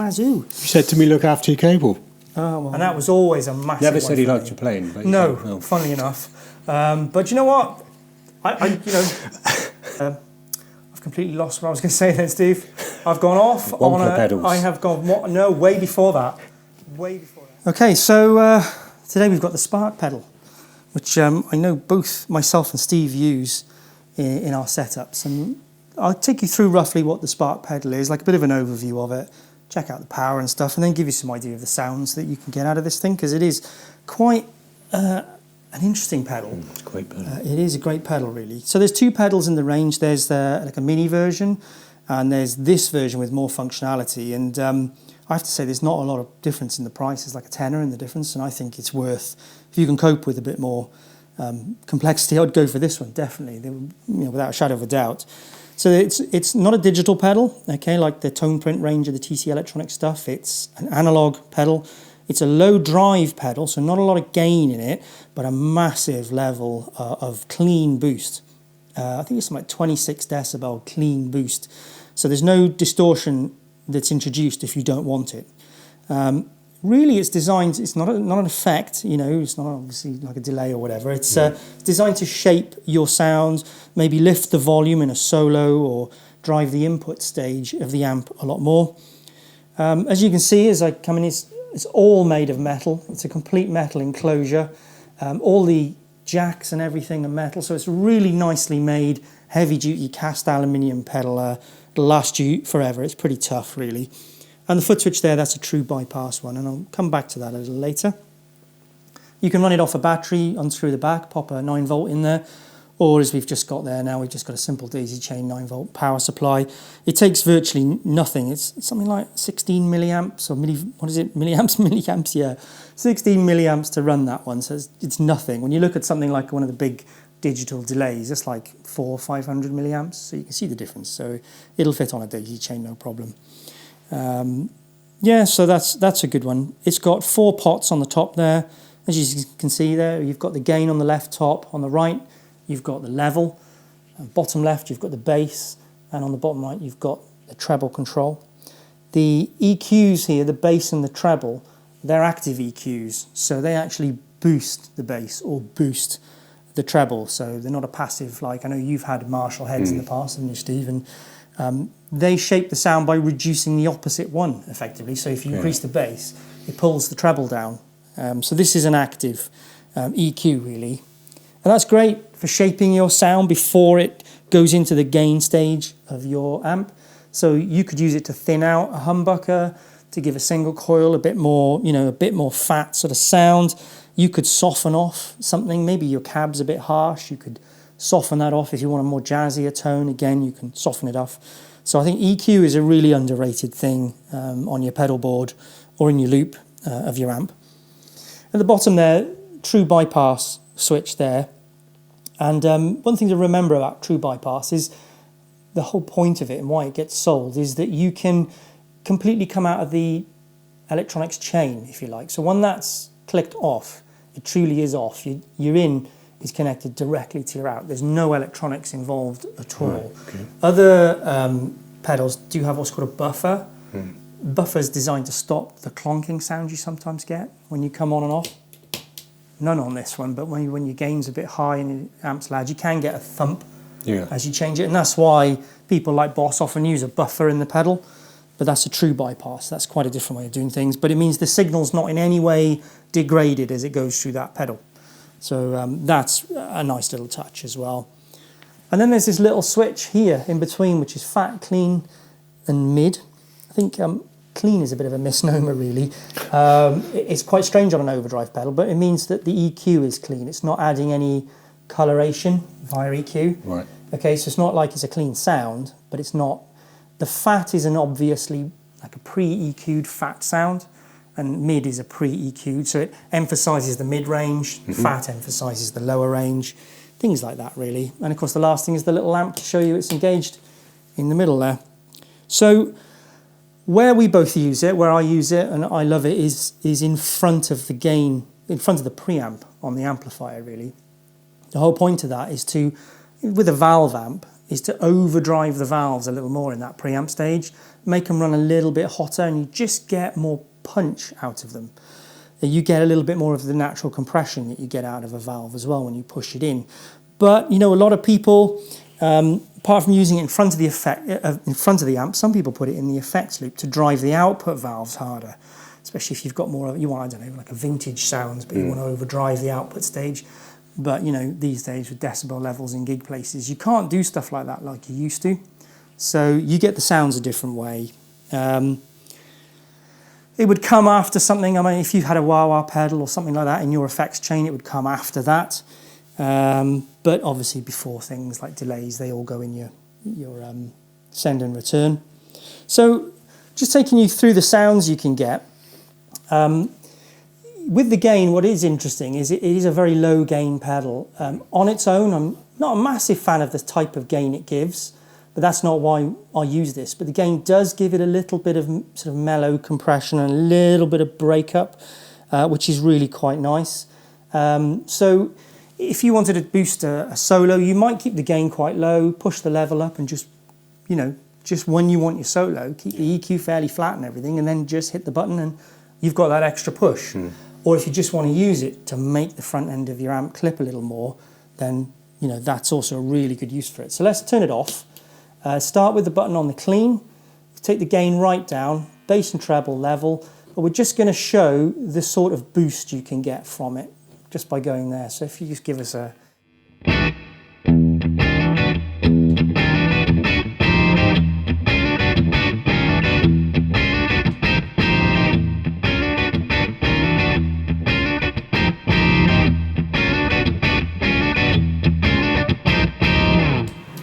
wazoo. You said to me, look after your cable. Oh, well. And that was always a massive Never said he liked me. your playing. But No, funnily enough. But you know what? I've completely lost what I was going to say then, Steve. I've gone off on pedals. I have gone, no, way before that. Way before that. Okay, so today we've got the Spark pedal, which I know both myself and Steve use in our setups. And I'll take you through roughly what the Spark pedal is, like a bit of an overview of it, check out the power and stuff, and then give you some idea of the sounds that you can get out of this thing, because it is quite an interesting pedal. It's a great pedal. It is a great pedal, really. So there's two pedals in the range. There's like a mini version, and there's this version with more functionality. And I have to say, there's not a lot of difference in the price. It's like a tenner in the difference, and I think it's worth, if you can cope with a bit more complexity, I'd go for this one, definitely, without a shadow of a doubt. So it's not a digital pedal, okay, like the tone print range of the TC Electronic stuff. It's an analog pedal. It's a low drive pedal, so not a lot of gain in it, but a massive level of clean boost. I think it's something like 26 decibel clean boost. So there's no distortion that's introduced if you don't want it. Really, it's designed, it's not an effect, it's not obviously like a delay or whatever. It's designed to shape your sound, maybe lift the volume in a solo or drive the input stage of the amp a lot more. As you can see, as I come in, it's all made of metal. It's a complete metal enclosure. All the jacks and everything are metal, so it's really nicely made, heavy-duty cast aluminium pedal. It'll last you forever. It's pretty tough, really. And the foot switch there, that's a true bypass one, and I'll come back to that a little later. You can run it off a battery, unscrew the back, pop a 9 volt in there, or as we've just got there now, we've just got a simple daisy chain 9 volt power supply. It takes virtually nothing. It's something like 16 milliamps, or milliamps, yeah. 16 milliamps to run that one, so it's nothing. When you look at something like one of the big digital delays, it's like 400 or 500 milliamps, so you can see the difference. So it'll fit on a daisy chain, no problem. So that's a good one. It's got 4 pots on the top there. As you can see there, you've got the gain on the left top. On the right, you've got the level. Bottom left, you've got the bass. And on the bottom right, you've got the treble control. The EQs here, the bass and the treble, they're active EQs. So they actually boost the bass or boost the treble. So they're not a passive, like I know you've had Marshall heads in the past, haven't you, Steve? And they shape the sound by reducing the opposite one, effectively. So if you increase the bass, it pulls the treble down. So this is an active EQ, really. And that's great for shaping your sound before it goes into the gain stage of your amp. So you could use it to thin out a humbucker, to give a single coil a bit more fat sort of sound. You could soften off something. Maybe your cab's a bit harsh. You could soften that off. If you want a more jazzier tone, again, you can soften it off. So I think EQ is a really underrated thing on your pedal board or in your loop of your amp. At the bottom there, true bypass switch there. And one thing to remember about true bypass is the whole point of it and why it gets sold is that you can completely come out of the electronics chain, if you like. So when that's clicked off, it truly is off. Your in is connected directly to your out. There's no electronics involved at all. Right, okay. Other pedals do have what's called a buffer. Buffer is designed to stop the clonking sound you sometimes get when you come on and off. None on this one, but when your gain's a bit high and your amp's loud, you can get a thump as you change it. And that's why people like Boss often use a buffer in the pedal. But that's a true bypass. That's quite a different way of doing things. But it means the signal's not in any way degraded as it goes through that pedal. So that's a nice little touch as well. And then there's this little switch here in between, which is fat, clean, and mid. I think clean is a bit of a misnomer, really. It's quite strange on an overdrive pedal, but it means that the EQ is clean. It's not adding any coloration via EQ. Right. Okay, so it's not like it's a clean sound, but it's not. The fat is an obviously like a pre-EQ'd fat sound, and mid is a pre-EQ'd, so it emphasises the mid-range, fat emphasises the lower range, things like that, really. And of course, the last thing is the little amp to show you it's engaged in the middle there. So where we both use it, where I use it and I love it, is in front of the gain, in front of the preamp on the amplifier, really. The whole point of that is to, with a valve amp, is to overdrive the valves a little more in that preamp stage, make them run a little bit hotter, and you just get more punch out of them. You get a little bit more of the natural compression that you get out of a valve as well when you push it in. But a lot of people, apart from using it in front of the amp, some people put it in the effects loop to drive the output valves harder, especially if you've got more of, you want, I don't know, like a vintage sounds, but you want to overdrive the output stage. But these days with decibel levels in gig places, you can't do stuff like that like you used to. So you get the sounds a different way. It would come after something. I mean, if you had a wah-wah pedal or something like that in your effects chain, it would come after that. But obviously before things like delays, they all go in your send and return. So just taking you through the sounds you can get. With the gain, what is interesting is it is a very low gain pedal. On its own, I'm not a massive fan of the type of gain it gives, but that's not why I use this. But the gain does give it a little bit of sort of mellow compression and a little bit of breakup, which is really quite nice. So if you wanted to boost a solo, you might keep the gain quite low, push the level up, and just when you want your solo, keep the EQ fairly flat and everything, and then just hit the button and you've got that extra push. Or if you just want to use it to make the front end of your amp clip a little more, then that's also a really good use for it. So let's turn it off. Start with the button on the clean, take the gain right down, bass and treble level, but we're just going to show the sort of boost you can get from it just by going there. So if you just give us a...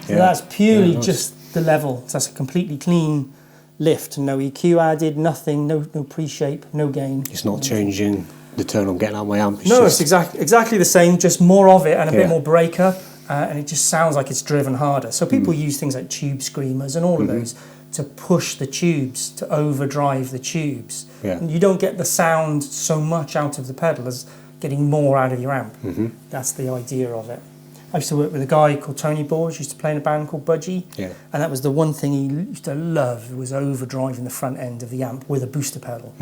That's purely just the level. So that's a completely clean lift, no EQ added, nothing, no pre-shape, no gain. It's not changing the tone I'm getting out of my amp. It's exactly the same, just more of it and a bit more breakup, and it just sounds like it's driven harder. So people use things like tube screamers and all of those to push the tubes, to overdrive the tubes. And you don't get the sound so much out of the pedal as getting more out of your amp. That's the idea of it. I used to work with a guy called Tony Borge, used to play in a band called Budgie, and that was the one thing he used to love, was overdriving the front end of the amp with a booster pedal.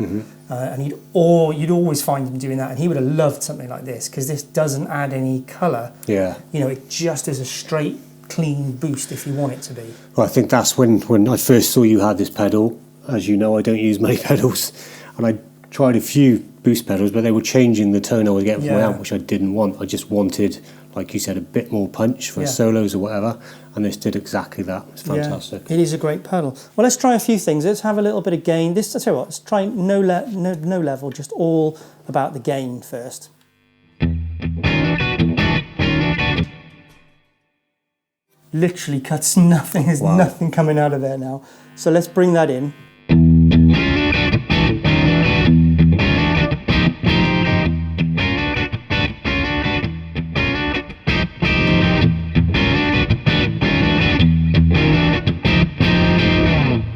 And you'd always find him doing that, and he would have loved something like this, because this doesn't add any colour. It just is a straight, clean boost if you want it to be. Well, I think that's when I first saw you had this pedal. As you know, I don't use many pedals, and I tried a few boost pedals, but they were changing the tone I was getting from my amp, which I didn't want. I just wanted, like you said, a bit more punch for solos or whatever, and this did exactly that. It's fantastic. It is a great pedal. Well, let's try a few things. Let's have a little bit of gain. I tell you what, let's try no level, just all about the gain first. Literally cuts nothing. There's nothing coming out of there now. So let's bring that in.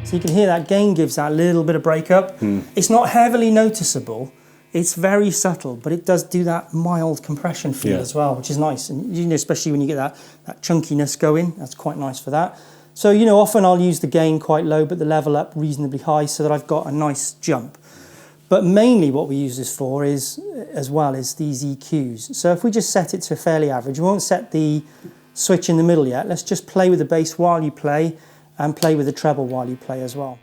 So you can hear that gain gives that little bit of breakup. It's not heavily noticeable. It's very subtle, but it does do that mild compression feel as well, which is nice. And especially when you get that chunkiness going, that's quite nice for that. So often I'll use the gain quite low, but the level up reasonably high, so that I've got a nice jump. But mainly what we use this for is these EQs. So if we just set it to fairly average, we won't set the switch in the middle yet. Let's just play with the bass while you play, and play with the treble while you play as well.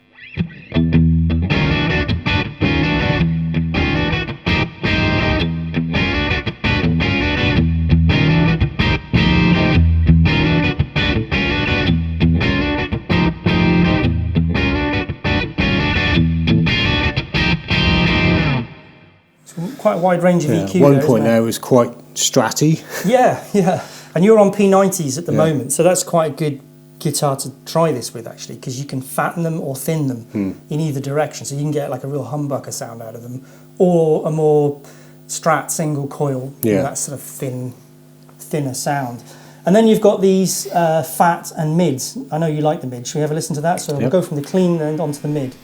Quite a wide range of EQ. One point there was quite stratty. Yeah. And you're on P90s at the moment, so that's quite a good guitar to try this with, actually, because you can fatten them or thin them in either direction. So you can get like a real humbucker sound out of them, or a more Strat single coil, that sort of thinner sound. And then you've got these fat and mids. I know you like the mid. Should we have a listen to that? So we'll go from the clean and onto the mid.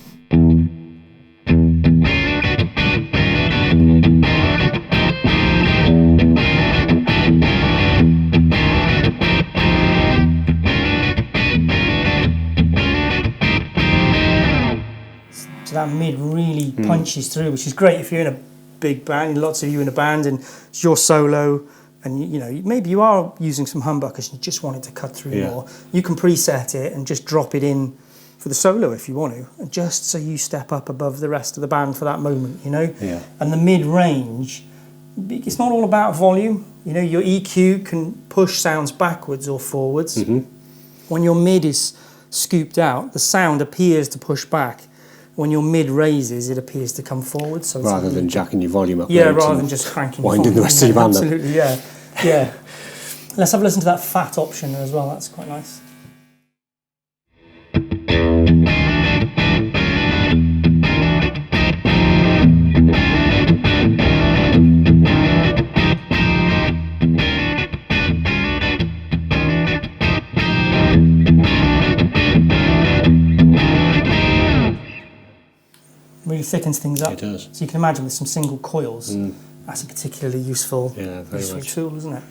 that mid really punches through, which is great if you're in a big band, lots of you in a band, and it's your solo, and you know, maybe you are using some humbuckers and you just want it to cut through more. You can preset it and just drop it in for the solo if you want to, and just so you step up above the rest of the band for that moment, you know. And the mid-range, it's not all about volume. You know, your EQ can push sounds backwards or forwards. When your mid is scooped out, the sound appears to push back. When your mid raises, it appears to come forward. So rather than jacking your volume up. Yeah, rather than just cranking winding the rest of your band up. Absolutely, yeah. Yeah. Let's have a listen to that fat option as well. That's quite nice. Really thickens things up. It does. So you can imagine with some single coils, that's a particularly useful, useful tool, isn't it?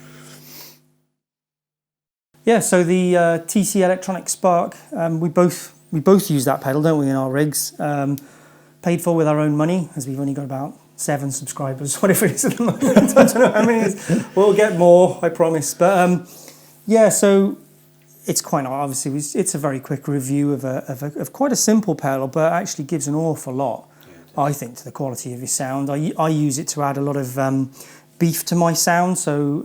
Yeah, so the TC Electronic Spark, we both use that pedal, don't we, in our rigs? Paid for with our own money, as we've only got about 7 subscribers, whatever it is at the moment. I don't know how many it is. We'll get more, I promise. But yeah, so it's quite obviously it's a very quick review of quite a simple pedal, but actually gives an awful lot, I think, to the quality of your sound. I use it to add a lot of beef to my sound. So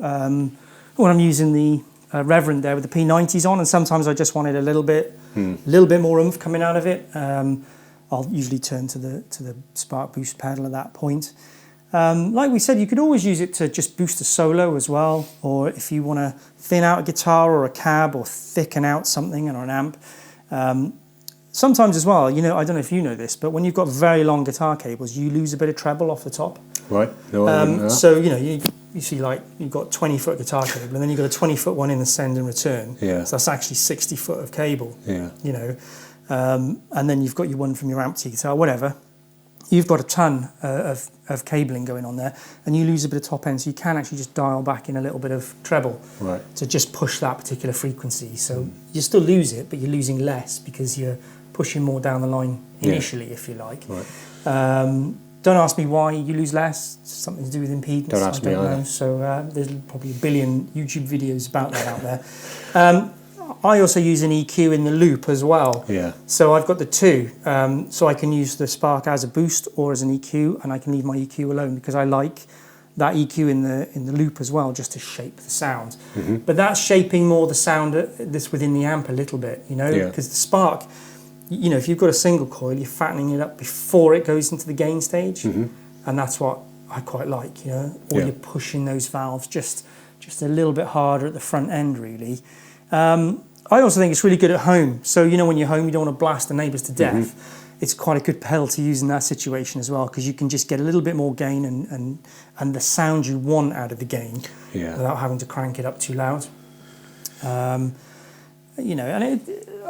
when I'm using the Reverend there with the P90s on, and sometimes I just wanted a little bit more oomph coming out of it. I'll usually turn to the Spark Boost pedal at that point. Like we said, you could always use it to just boost a solo as well, or if you want to thin out a guitar or a cab or thicken out something or an amp. Sometimes as well, you know, I don't know if you know this, but when you've got very long guitar cables, you lose a bit of treble off the top. Right. No, I didn't know that. So, you know, you see like you've got 20-foot guitar cable and then you've got a 20-foot one in the send and return. Yeah. So that's actually 60 foot of cable. Yeah. You know, and then you've got your one from your amp to your guitar, whatever. You've got a ton of cabling going on there, and you lose a bit of top end, so you can actually just dial back in a little bit of treble to just push that particular frequency. So you still lose it, but you're losing less because you're pushing more down the line initially, if you like. Right. Don't ask me why you lose less. It's something to do with impedance. Don't ask me either. Know. So there's probably a billion YouTube videos about that out there. I also use an EQ in the loop as well. Yeah. So I've got the two. So I can use the Spark as a boost or as an EQ, and I can leave my EQ alone because I like that EQ in the loop as well, just to shape the sound. But that's shaping more the sound that's within the amp a little bit, you know, because the Spark, you know, if you've got a single coil, you're fattening it up before it goes into the gain stage, and that's what I quite like, you know, or you're pushing those valves just a little bit harder at the front end, really. I also think it's really good at home. So, you know, when you're home, you don't want to blast the neighbours to death. It's quite a good pedal to use in that situation as well, because you can just get a little bit more gain and the sound you want out of the gain without having to crank it up too loud. You know, and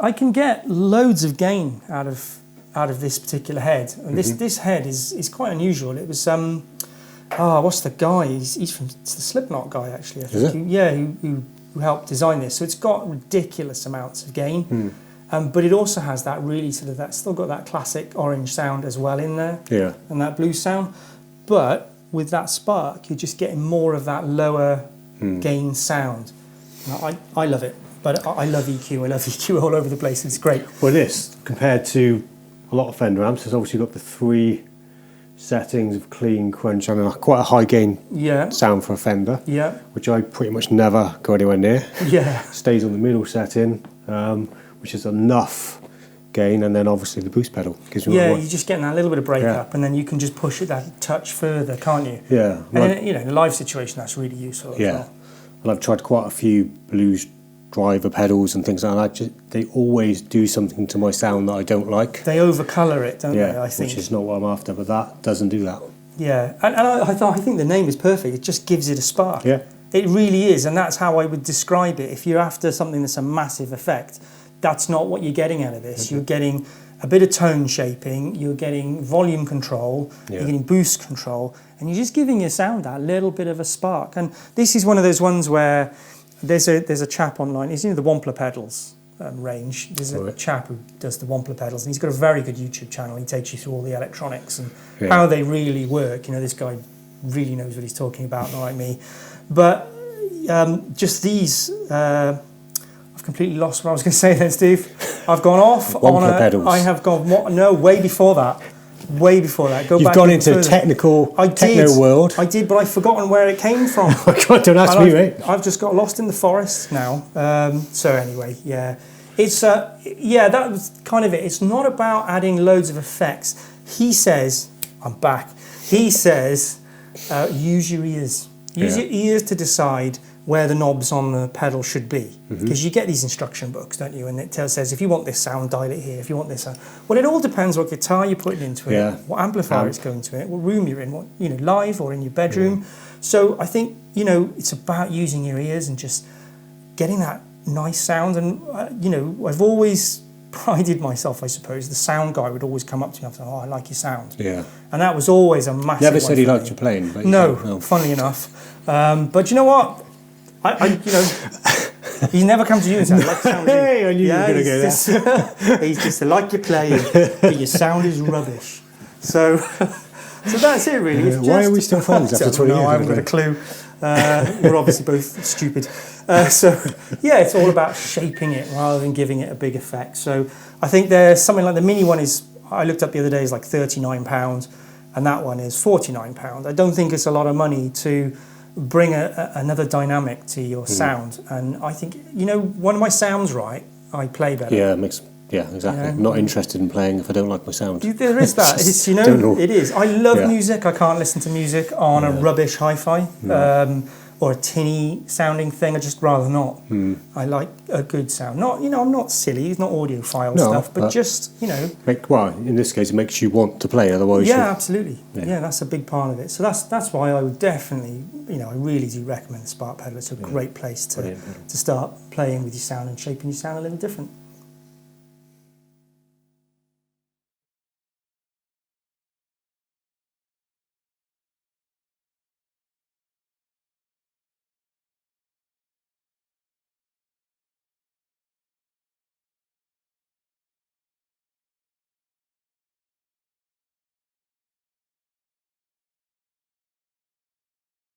I can get loads of gain out of this particular head. And this head is quite unusual. It was what's the guy? He's from it's the Slipknot guy, actually. I think. Who helped design this. So it's got ridiculous amounts of gain, but it also has that really sort of still got that classic orange sound as well in there, and that blue sound. But with that Spark, you're just getting more of that lower gain sound. I love it, but I love EQ. I love EQ all over the place. It's great. Well, this compared to a lot of Fender amps has obviously got the 3 settings of clean, crunch, and quite a high gain sound for a Fender, which I pretty much never go anywhere near. Stays on the middle setting, which is enough gain, and then obviously the boost pedal gives me you're just getting that little bit of break up, and then you can just push it that touch further, can't you? And in a live situation, that's really useful as well. And I've tried quite a few blues driver pedals and things like that. They always do something to my sound that I don't like. They overcolour it, don't they? I think, which is not what I'm after, but that doesn't do that. Yeah, and I think the name is perfect. It just gives it a spark. Yeah, it really is, and that's how I would describe it. If you're after something that's a massive effect, that's not what you're getting out of this. You're getting a bit of tone shaping, you're getting volume control, you're getting boost control, and you're just giving your sound that little bit of a spark. And this is one of those ones where there's a chap online, he's the Wampler pedals, range. There's a Right. chap who does the Wampler pedals, and he's got a very good YouTube channel. He takes you through all the electronics and how they really work. You know, this guy really knows what he's talking about, not like me. But just these, I've completely lost what I was going to say then, Steve. I've gone off on a... pedals. I have gone... No, way before that. Way before that. Go You've back gone even into further. techno world. I did, but I've forgotten where it came from. Oh God, don't ask me, mate. I've just got lost in the forest now. So anyway, yeah. It's, yeah, that was kind of it. It's not about adding loads of effects. He says, I'm back. He says, use your ears. Use your ears to decide where the knobs on the pedal should be. Because you get these instruction books, don't you? And it says, if you want this sound, dial it here. If you want this sound. Well, it all depends what guitar you're putting into it, what amplifier it's going to it, what room you're in, what, you know, live or in your bedroom. So I think, you know, it's about using your ears and just getting that nice sound. And, you know, I've always prided myself, I suppose. The sound guy would always come up to me and say, oh, I like your sound. Yeah. And that was always a massive Never said he liked me. your playing. But No, funnily enough. But you know what? I you know, he's never come to you and said, I like the sound. Hey, I knew you were going to go there. He's just like your playing, but your sound is rubbish. So that's it, really. It's why are we still friends after 20 years? I haven't got a clue. We're obviously both stupid. So, yeah, it's all about shaping it rather than giving it a big effect. So I think there's something like the mini one is, I looked up the other day, is like £39, and that one is £49. I don't think it's a lot of money to bring another dynamic to your sound. And I think, you know, when my sound's right, I play better. Yeah, exactly. You know? Not interested in playing if I don't like my sound. There is that. It's, you know, it is. I love music. I can't listen to music on a rubbish hi-fi or a tinny sounding thing. I just rather not. I like a good sound. Not, you know, I'm not silly. It's not audiophile stuff, but just, you know. Well, in this case, it makes you want to play. Otherwise, absolutely. Yeah, that's a big part of it. So that's why I would definitely, you know, I really do recommend the Spark pedal. It's a great place to start playing with your sound and shaping your sound a little different.